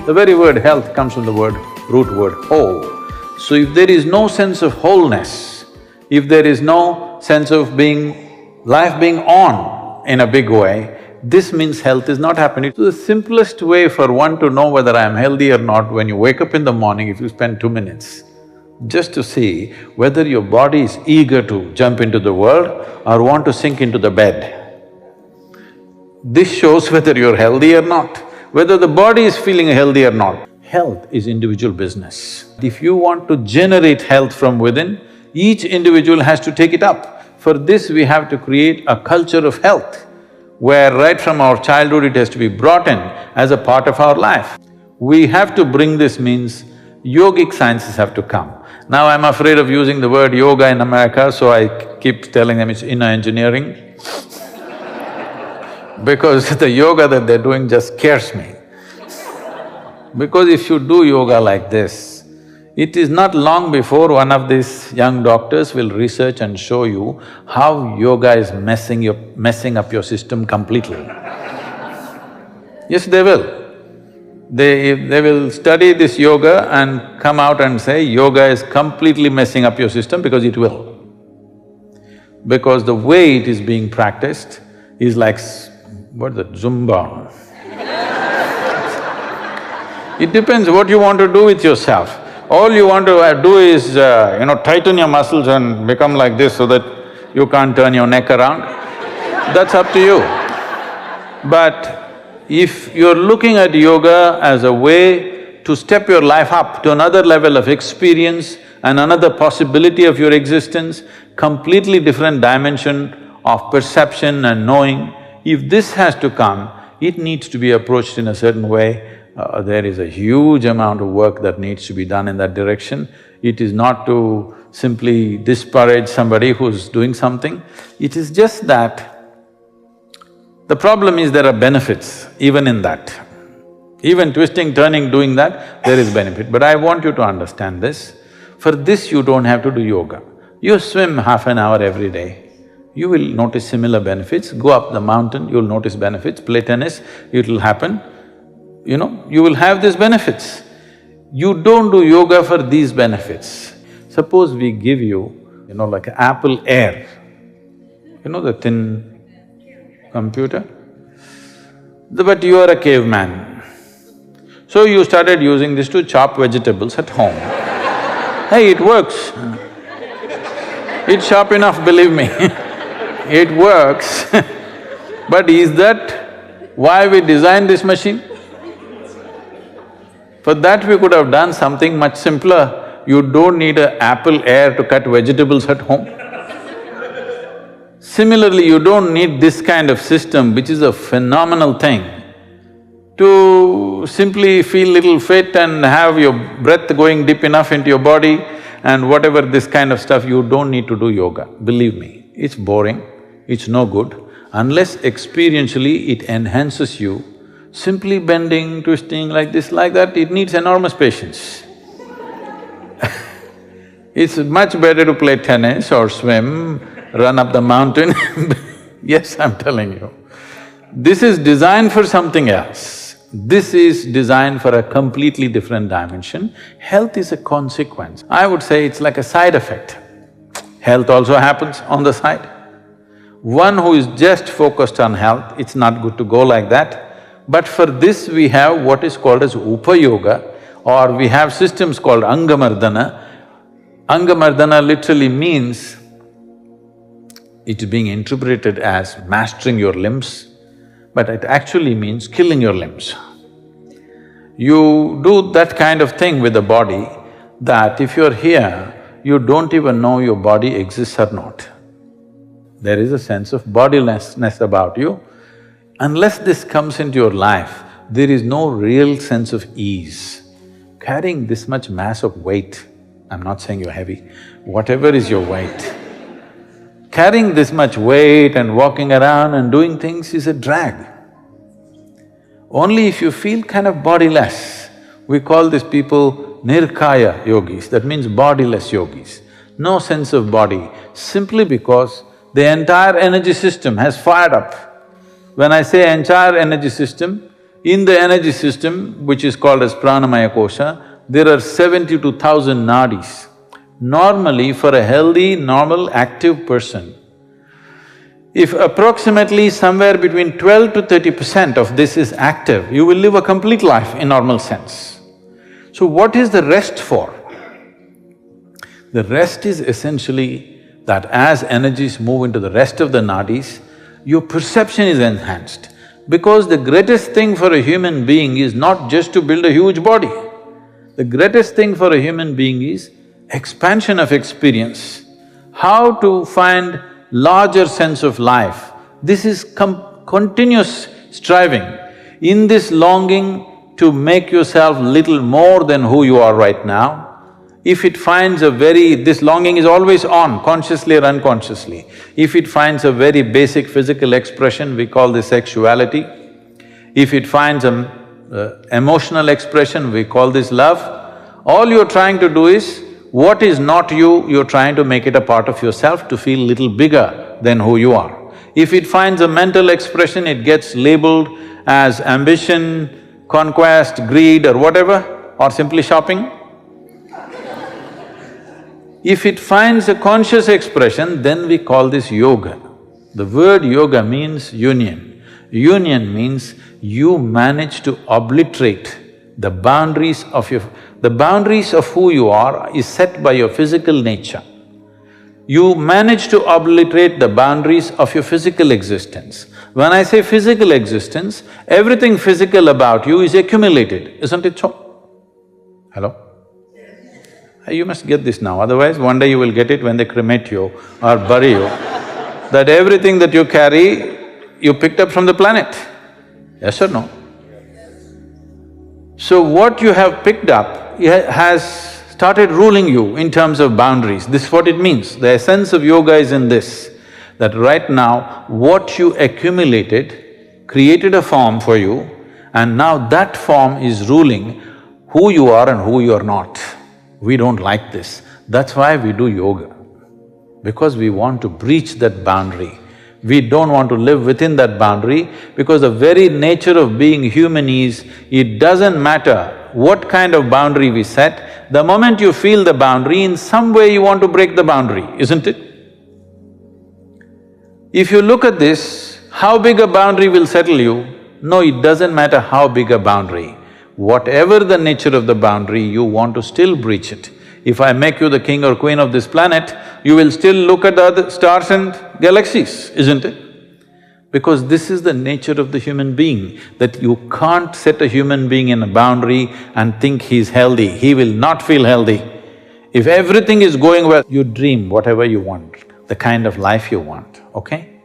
The very word health comes from the root word whole. So if there is no sense of wholeness, if there is no sense of life being on in a big way, this means health is not happening. So the simplest way for one to know whether I am healthy or not, when you wake up in the morning, if you spend 2 minutes, just to see whether your body is eager to jump into the world or want to sink into the bed. This shows whether you're healthy or not, whether the body is feeling healthy or not. Health is individual business. If you want to generate health from within, each individual has to take it up. For this, we have to create a culture of health, where right from our childhood it has to be brought in as a part of our life. We have to bring this means yogic sciences have to come. Now I'm afraid of using the word yoga in America, so I keep telling them it's inner engineering because the yoga that they're doing just scares me. Because if you do yoga like this, it is not long before one of these young doctors will research and show you how yoga is messing up your system completely. Yes, they will. They will study this yoga and come out and say, yoga is completely messing up your system, because it will. Because the way it is being practiced is like… what's that, Zumba? It depends what you want to do with yourself. All you want to do is, tighten your muscles and become like this so that you can't turn your neck around. That's up to you. But if you're looking at yoga as a way to step your life up to another level of experience and another possibility of your existence, completely different dimension of perception and knowing, if this has to come, it needs to be approached in a certain way. There is a huge amount of work that needs to be done in that direction. It is not to simply disparage somebody who's doing something, it is just that the problem is there are benefits even in that. Even twisting, turning, doing that, there is benefit. But I want you to understand this. For this, you don't have to do yoga. You swim half an hour every day, you will notice similar benefits. Go up the mountain, you'll notice benefits. Play tennis, it'll happen. You will have these benefits. You don't do yoga for these benefits. Suppose we give you, like Apple Air, the thin computer? But you are a caveman. So you started using this to chop vegetables at home. Hey, it works. It's sharp enough, believe me. It works. But is that why we designed this machine? For that we could have done something much simpler. You don't need an Apple Air to cut vegetables at home. Similarly, you don't need this kind of system, which is a phenomenal thing, to simply feel little fit and have your breath going deep enough into your body and whatever this kind of stuff, you don't need to do yoga. Believe me, it's boring, it's no good. Unless experientially it enhances you, simply bending, twisting like this, like that, it needs enormous patience. It's much better to play tennis or swim, run up the mountain Yes, I'm telling you. This is designed for something else. This is designed for a completely different dimension. Health is a consequence. I would say it's like a side effect. Health also happens on the side. One who is just focused on health, it's not good to go like that. But for this we have what is called as Upayoga, or we have systems called Angamardana. Angamardana literally means, it's being interpreted as mastering your limbs, but it actually means killing your limbs. You do that kind of thing with the body that if you're here, you don't even know your body exists or not. There is a sense of bodilessness about you. Unless this comes into your life, there is no real sense of ease. Carrying this much mass of weight, I'm not saying you're heavy, whatever is your weight, carrying this much weight and walking around and doing things is a drag. Only if you feel kind of bodiless, we call these people nirkaya yogis, that means bodiless yogis. No sense of body, simply because the entire energy system has fired up. When I say entire energy system, In the energy system, which is called as pranamaya kosha, there are 72,000 nadis. Normally, for a healthy, normal, active person, if approximately somewhere between 12 to 30% of this is active, you will live a complete life in normal sense. So what is the rest for? The rest is essentially that as energies move into the rest of the nadis, your perception is enhanced. Because the greatest thing for a human being is not just to build a huge body. The greatest thing for a human being is expansion of experience, how to find larger sense of life. This is continuous striving. In this longing to make yourself little more than who you are right now, if it finds a this longing is always on, consciously or unconsciously. If it finds a very basic physical expression, we call this sexuality. If it finds an emotional expression, we call this love. All you're trying to do is, what is not you, you're trying to make it a part of yourself to feel little bigger than who you are. If it finds a mental expression, it gets labeled as ambition, conquest, greed or whatever, or simply shopping. If it finds a conscious expression, then we call this yoga. The word yoga means union. Union means you manage to obliterate the boundaries of the boundaries of who you are is set by your physical nature. You manage to obliterate the boundaries of your physical existence. When I say physical existence, everything physical about you is accumulated, isn't it so? Hello? You must get this now, otherwise one day you will get it when they cremate you or bury you, that everything that you carry, you picked up from the planet. Yes or no? So what you have picked up has started ruling you in terms of boundaries. This is what it means. The essence of yoga is in this, that right now what you accumulated created a form for you, and now that form is ruling who you are and who you are not. We don't like this. That's why we do yoga, because we want to breach that boundary. We don't want to live within that boundary, because the very nature of being human is, it doesn't matter what kind of boundary we set, the moment you feel the boundary, in some way you want to break the boundary, isn't it? If you look at this, how big a boundary will settle you? No, it doesn't matter how big a boundary. Whatever the nature of the boundary, you want to still breach it. If I make you the king or queen of this planet, you will still look at the other stars and galaxies, isn't it? Because this is the nature of the human being, that you can't set a human being in a boundary and think he's healthy. He will not feel healthy. If everything is going well, you dream whatever you want, the kind of life you want, okay?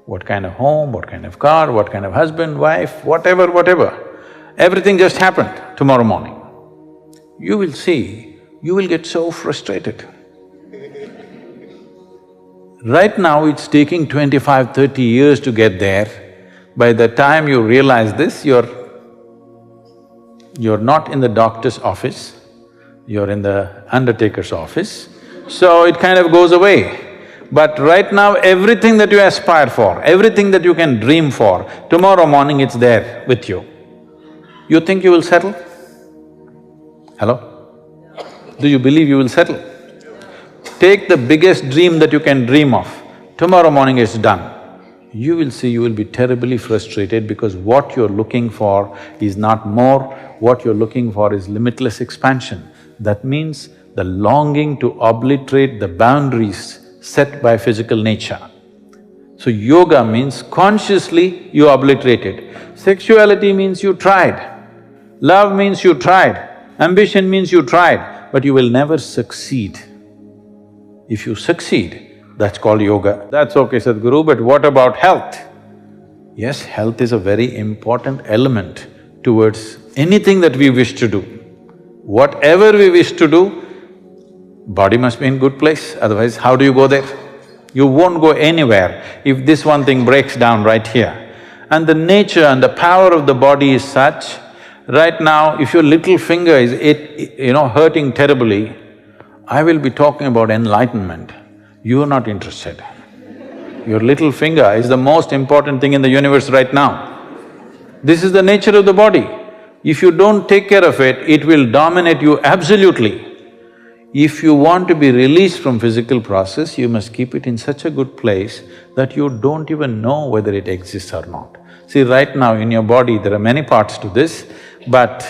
What kind of home, what kind of car, what kind of husband, wife, whatever. Everything just happened tomorrow morning. You will see, you will get so frustrated. Right now it's taking 25, 30 years to get there. By the time you realize this, you're not in the doctor's office, you're in the undertaker's office, so it kind of goes away. But right now, everything that you aspire for, everything that you can dream for, tomorrow morning it's there with you. You think you will settle? Hello? Do you believe you will settle? Take the biggest dream that you can dream of, tomorrow morning it's done. You will see you will be terribly frustrated, because what you're looking for is not more, what you're looking for is limitless expansion. That means the longing to obliterate the boundaries set by physical nature. So yoga means consciously you obliterate it. Sexuality means you tried. Love means you tried, ambition means you tried, but you will never succeed. If you succeed, that's called yoga. That's okay, Sadhguru, but what about health? Yes, health is a very important element towards anything that we wish to do. Whatever we wish to do, body must be in good place, otherwise how do you go there? You won't go anywhere if this one thing breaks down right here. And the nature and the power of the body is such, right now, if your little finger is hurting terribly, I will be talking about enlightenment. You are not interested. Your little finger is the most important thing in the universe right now. This is the nature of the body. If you don't take care of it, it will dominate you absolutely. If you want to be released from physical process, you must keep it in such a good place that you don't even know whether it exists or not. See, right now in your body, there are many parts to this, but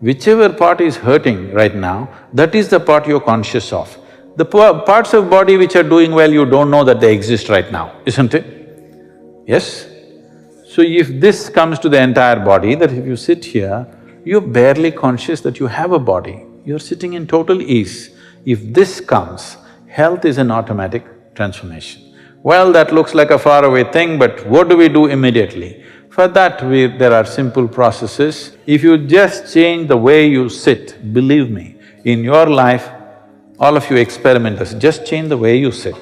whichever part is hurting right now, that is the part you're conscious of. The parts of body which are doing well, you don't know that they exist right now, isn't it? Yes? So if this comes to the entire body, that if you sit here, you're barely conscious that you have a body, you're sitting in total ease. If this comes, health is an automatic transformation. Well, that looks like a faraway thing, but what do we do immediately? For that, there are simple processes. If you just change the way you sit, believe me, in your life, all of you experimenters, just change the way you sit.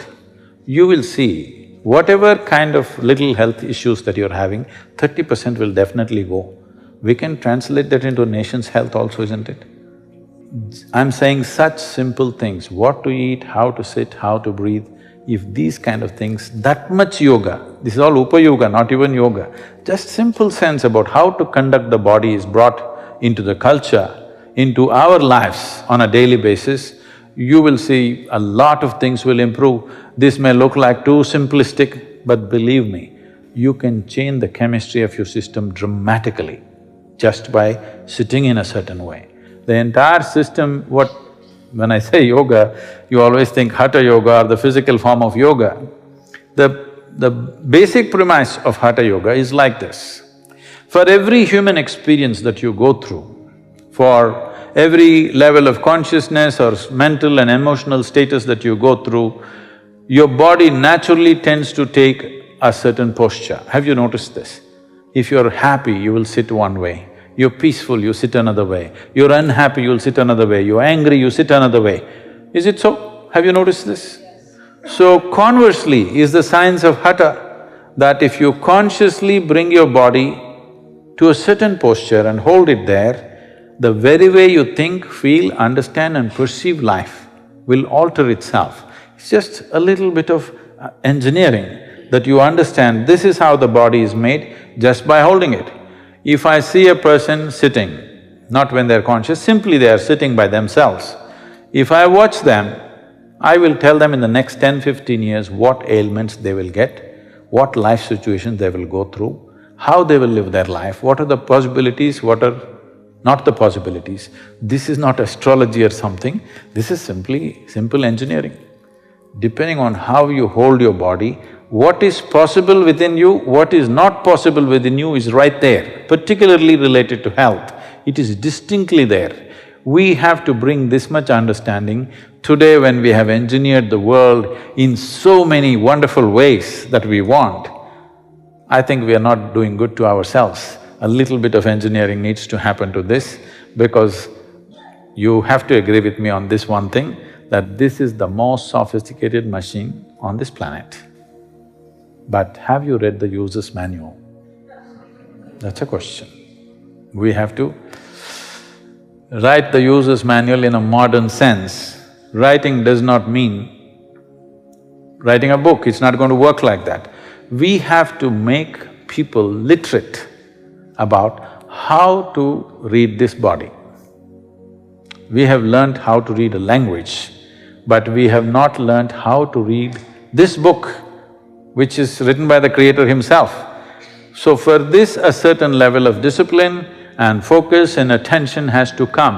You will see whatever kind of little health issues that you're having, 30% will definitely go. We can translate that into a nation's health also, isn't it? I'm saying such simple things, what to eat, how to sit, how to breathe. If these kind of things, that much yoga, this is all upa-yoga, not even yoga, just simple sense about how to conduct the body is brought into the culture, into our lives on a daily basis, you will see a lot of things will improve. This may look like too simplistic, but believe me, you can change the chemistry of your system dramatically just by sitting in a certain way. The entire system, when I say yoga, you always think hatha yoga or the physical form of yoga. The basic premise of hatha yoga is like this. For every human experience that you go through, for every level of consciousness or mental and emotional status that you go through, your body naturally tends to take a certain posture. Have you noticed this? If you're happy, you will sit one way. You're peaceful, you sit another way. You're unhappy, you'll sit another way. You're angry, you sit another way. Is it so? Have you noticed this? So conversely is the science of hatha, that if you consciously bring your body to a certain posture and hold it there, the very way you think, feel, understand and perceive life will alter itself. It's just a little bit of engineering that you understand this is how the body is made just by holding it. If I see a person sitting, not when they're conscious, simply they are sitting by themselves, if I watch them, I will tell them in the next 10-15 years what ailments they will get, what life situations they will go through, how they will live their life, what are the possibilities, what are not the possibilities. This is not astrology or something, this is simply simple engineering. Depending on how you hold your body, what is possible within you, what is not possible within you is right there, particularly related to health. It is distinctly there. We have to bring this much understanding. Today when we have engineered the world in so many wonderful ways that we want, I think we are not doing good to ourselves. A little bit of engineering needs to happen to this, because you have to agree with me on this one thing, that this is the most sophisticated machine on this planet. But have you read the user's manual? That's a question. We have to write the user's manual in a modern sense. Writing does not mean writing a book, it's not going to work like that. We have to make people literate about how to read this body. We have learnt how to read a language, but we have not learnt how to read this book, which is written by the Creator Himself. So for this, a certain level of discipline and focus and attention has to come.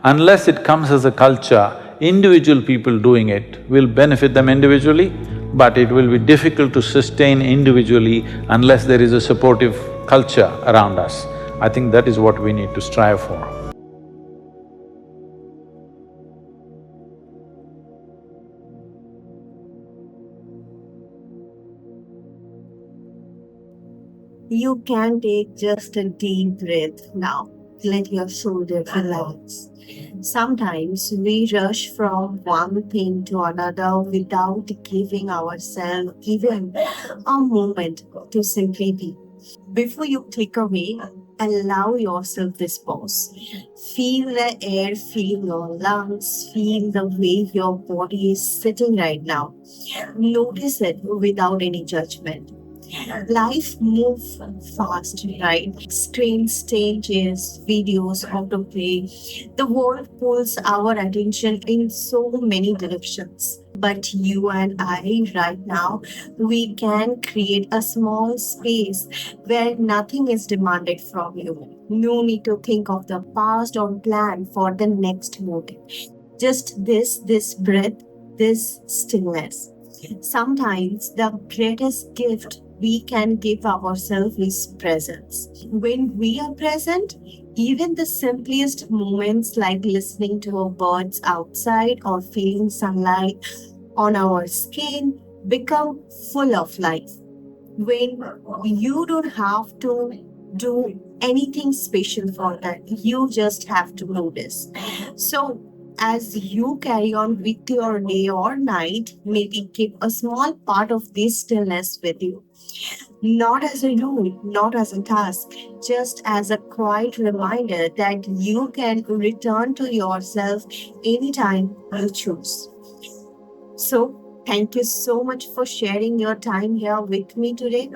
Unless it comes as a culture, individual people doing it will benefit them individually, but it will be difficult to sustain individually unless there is a supportive culture around us. I think that is what we need to strive for. You can take just a deep breath now. Let your shoulders relax. Sometimes we rush from one thing to another without giving ourselves even a moment to simply be. Before you click away, allow yourself this pause. Feel the air, feel your lungs, feel the way your body is sitting right now. Notice it without any judgment. Life moves fast, right? Screens, stages, videos, autoplay. The world pulls our attention in so many directions. But you and I, right now, we can create a small space where nothing is demanded from you. No need to think of the past or plan for the next moment. Just this breath, this stillness. Sometimes the greatest gift we can give ourselves is presence. When we are present, even the simplest moments like listening to a birds outside or feeling sunlight on our skin become full of life. When you don't have to do anything special for that, you just have to notice. So as you carry on with your day or night, maybe keep a small part of this stillness with you, not as a rule, not as a task, just as a quiet reminder that you can return to yourself anytime you choose. So, thank you so much for sharing your time here with me today.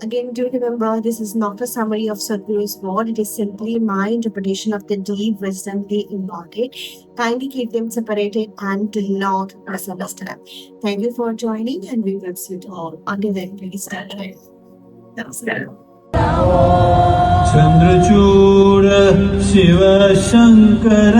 Again, do remember this is not a summary of Sadhguru's word, it is simply my interpretation of the deep wisdom they imparted. Kindly keep them separated and do not misunderstand. Thank you for joining, and we will see you all. Until then, please stay tuned. Namaste. Chandrachud Shiv Shankar